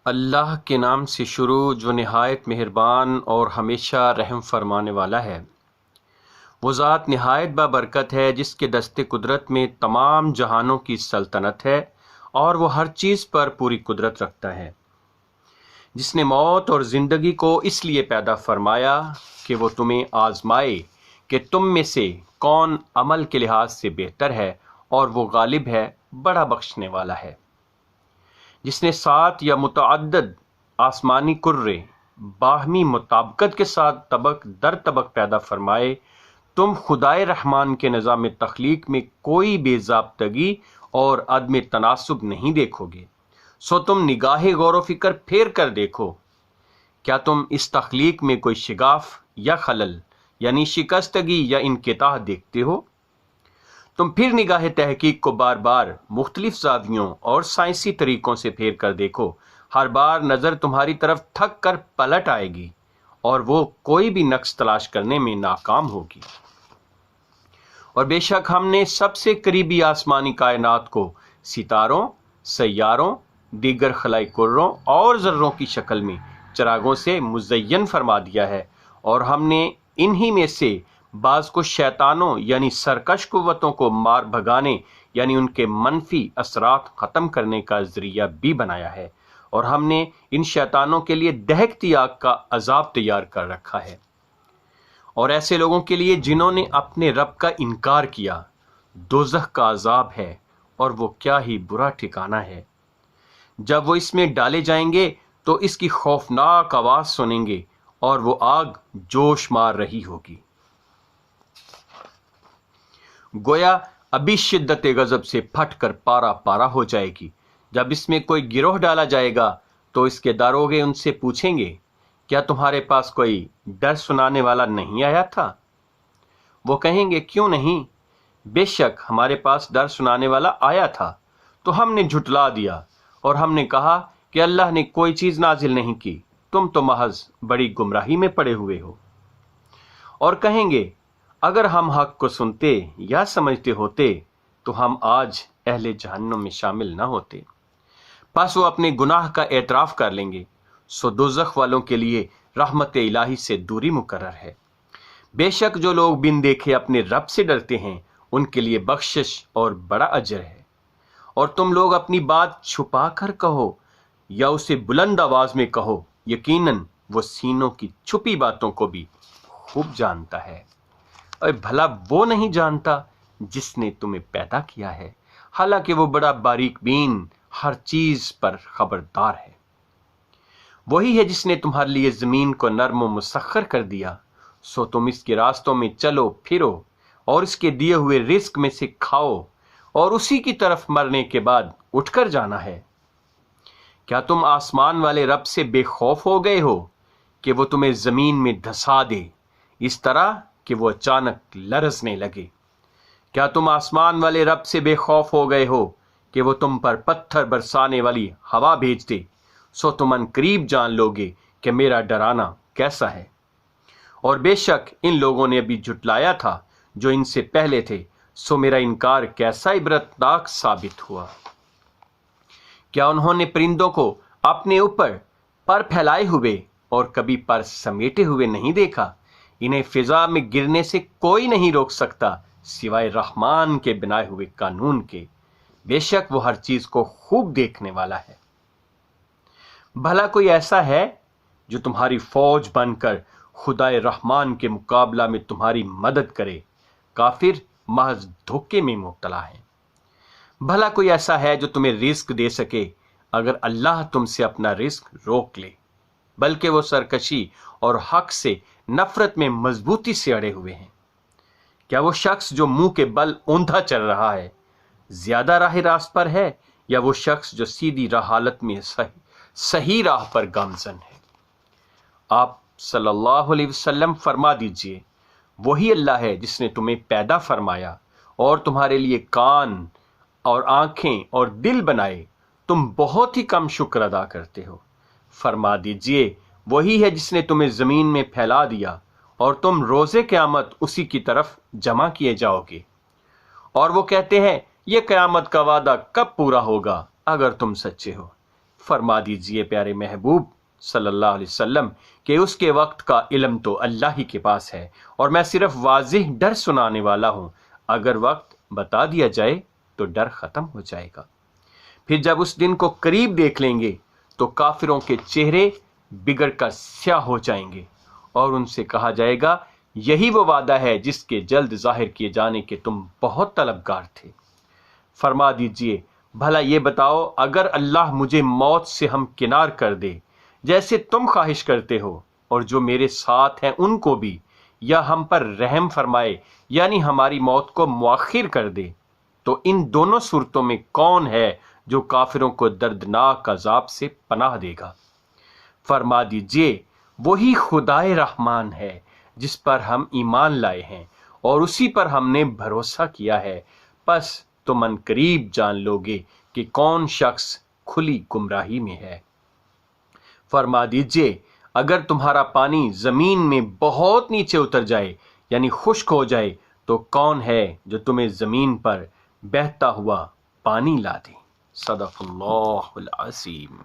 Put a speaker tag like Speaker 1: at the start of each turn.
Speaker 1: اللہ کے نام سے شروع جو نہایت مہربان اور ہمیشہ رحم فرمانے والا ہے۔ وہ ذات نہایت بابرکت ہے جس کے دست قدرت میں تمام جہانوں کی سلطنت ہے اور وہ ہر چیز پر پوری قدرت رکھتا ہے، جس نے موت اور زندگی کو اس لیے پیدا فرمایا کہ وہ تمہیں آزمائے کہ تم میں سے کون عمل کے لحاظ سے بہتر ہے، اور وہ غالب ہے، بڑا بخشنے والا ہے۔ جس نے 7 یا متعدد آسمانی کرے باہمی مطابقت کے ساتھ طبق در طبق پیدا فرمائے، تم خدائے رحمان کے نظام تخلیق میں کوئی بے ضابطگی اور عدم تناسب نہیں دیکھو گے، سو تم نگاہ غور و فکر پھیر کر دیکھو، کیا تم اس تخلیق میں کوئی شگاف یا خلل یعنی شکستگی یا انقطاع دیکھتے ہو؟ تم پھر نگاہ تحقیق کو بار بار مختلف زاویوں اور سائنسی طریقوں سے پھیر کر دیکھو، ہر بار نظر تمہاری طرف تھک کر پلٹ آئے گی اور وہ کوئی بھی نقص تلاش کرنے میں ناکام ہوگی۔ اور بے شک ہم نے سب سے قریبی آسمانی کائنات کو ستاروں، سیاروں، دیگر خلائی کروں اور ذروں کی شکل میں چراغوں سے مزین فرما دیا ہے، اور ہم نے انہی میں سے بعض کو شیطانوں یعنی سرکش قوتوں کو مار بھگانے یعنی ان کے منفی اثرات ختم کرنے کا ذریعہ بھی بنایا ہے، اور ہم نے ان شیطانوں کے لیے دہکتی آگ کا عذاب تیار کر رکھا ہے۔ اور ایسے لوگوں کے لیے جنہوں نے اپنے رب کا انکار کیا، دوزخ کا عذاب ہے، اور وہ کیا ہی برا ٹھکانہ ہے۔ جب وہ اس میں ڈالے جائیں گے تو اس کی خوفناک آواز سنیں گے، اور وہ آگ جوش مار رہی ہوگی، گویا ابھی شدت غضب سے پھٹ کر پارا پارا ہو جائے گی۔ جب اس میں کوئی گروہ ڈالا جائے گا تو اس کے داروغے ان سے پوچھیں گے، کیا تمہارے پاس کوئی ڈر سنانے والا نہیں آیا تھا؟ وہ کہیں گے، کیوں نہیں، بے شک ہمارے پاس ڈر سنانے والا آیا تھا، تو ہم نے جھٹلا دیا اور ہم نے کہا کہ اللہ نے کوئی چیز نازل نہیں کی، تم تو محض بڑی گمراہی میں پڑے ہوئے ہو۔ اور کہیں گے، اگر ہم حق کو سنتے یا سمجھتے ہوتے تو ہم آج اہل جہنم میں شامل نہ ہوتے۔ پس وہ اپنے گناہ کا اعتراف کر لیں گے، سو دوزخ والوں کے لیے رحمت الہی سے دوری مقرر ہے۔ بے شک جو لوگ بن دیکھے اپنے رب سے ڈرتے ہیں ان کے لیے بخشش اور بڑا اجر ہے۔ اور تم لوگ اپنی بات چھپا کر کہو یا اسے بلند آواز میں کہو، یقیناً وہ سینوں کی چھپی باتوں کو بھی خوب جانتا ہے۔ اور بھلا وہ نہیں جانتا جس نے تمہیں پیدا کیا ہے، حالانکہ وہ بڑا باریک بین ہر چیز پر خبردار ہے۔ وہی ہے جس نے تمہارے لیے زمین کو نرم و مسخر کر دیا، سو تم اس کے راستوں میں چلو پھرو اور اس کے دیے ہوئے رزق میں سے کھاؤ، اور اسی کی طرف مرنے کے بعد اٹھ کر جانا ہے۔ کیا تم آسمان والے رب سے بے خوف ہو گئے ہو کہ وہ تمہیں زمین میں دھسا دے اس طرح کہ وہ اچانک لرزنے لگے؟ کیا تم آسمان والے رب سے بے خوف ہو گئے ہو کہ وہ تم پر پتھر برسانے والی ہوا بھیج دے؟ سو تم ان قریب جان لوگے کہ میرا ڈرانا کیسا ہے۔ اور بے شک ان لوگوں نے ابھی جھٹلایا تھا جو ان سے پہلے تھے، سو میرا انکار کیسا عبرتناک ثابت ہوا۔ کیا انہوں نے پرندوں کو اپنے اوپر پر پھیلائے ہوئے اور کبھی پر سمیٹے ہوئے نہیں دیکھا؟ انہیں فضا میں گرنے سے کوئی نہیں روک سکتا سوائے رحمان کے بنائے ہوئے قانون کے، بے شک وہ ہر چیز کو خوب دیکھنے والا ہے۔ بھلا کوئی ایسا ہے جو تمہاری فوج بن کر خدائے رحمان کے مقابلہ میں تمہاری مدد کرے؟ کافر محض دھوکے میں مبتلا ہے۔ بھلا کوئی ایسا ہے جو تمہیں رزق دے سکے اگر اللہ تم سے اپنا رزق روک لے؟ بلکہ وہ سرکشی اور حق سے نفرت میں مضبوطی سے اڑے ہوئے ہیں۔ کیا وہ شخص جو منہ کے بل اوندھا چل رہا ہے زیادہ راہ راست پر ہے، یا وہ شخص جو سیدھی راہ حالت میں صحیح راہ پر گامزن ہے؟ آپ صلی اللہ علیہ وسلم فرما دیجئے، وہی اللہ ہے جس نے تمہیں پیدا فرمایا اور تمہارے لیے کان اور آنکھیں اور دل بنائے، تم بہت ہی کم شکر ادا کرتے ہو۔ فرما دیجئے، وہی ہے جس نے تمہیں زمین میں پھیلا دیا اور تم روز قیامت اسی کی طرف جمع کیے جاؤ گے۔ اور وہ کہتے ہیں، یہ قیامت کا وعدہ کب پورا ہوگا اگر تم سچے ہو؟ فرما دیجئے پیارے محبوب صلی اللہ علیہ وسلم کہ اس کے وقت کا علم تو اللہ ہی کے پاس ہے اور میں صرف واضح ڈر سنانے والا ہوں. اگر وقت بتا دیا جائے تو ڈر ختم ہو جائے گا. پھر جب اس دن کو قریب دیکھ لیں گے تو کافروں کے چہرے بگڑ کر سیاہ ہو جائیں گے اور ان سے کہا جائے گا یہی وہ وعدہ ہے جس کے جلد ظاہر کیے جانے کے تم بہت طلبگار تھے. فرما دیجئے بھلا یہ بتاؤ اگر اللہ مجھے موت سے ہمکنار کر دے جیسے تم خواہش کرتے ہو اور جو میرے ساتھ ہیں ان کو بھی، یا ہم پر رحم فرمائے یعنی ہماری موت کو مؤخر کر دے، تو ان دونوں صورتوں میں کون ہے جو کافروں کو دردناک عذاب سے پناہ دے گا؟ فرما دیجئے وہی خدائے رحمان ہے جس پر ہم ایمان لائے ہیں اور اسی پر ہم نے بھروسہ کیا ہے. پس تم عنقریب جان لوگے کہ کون شخص کھلی گمراہی میں ہے. فرما دیجئے اگر تمہارا پانی زمین میں بہت نیچے اتر جائے یعنی خشک ہو جائے تو کون ہے جو تمہیں زمین پر بہتا ہوا پانی لا دے؟ صدق اللہ العظیم.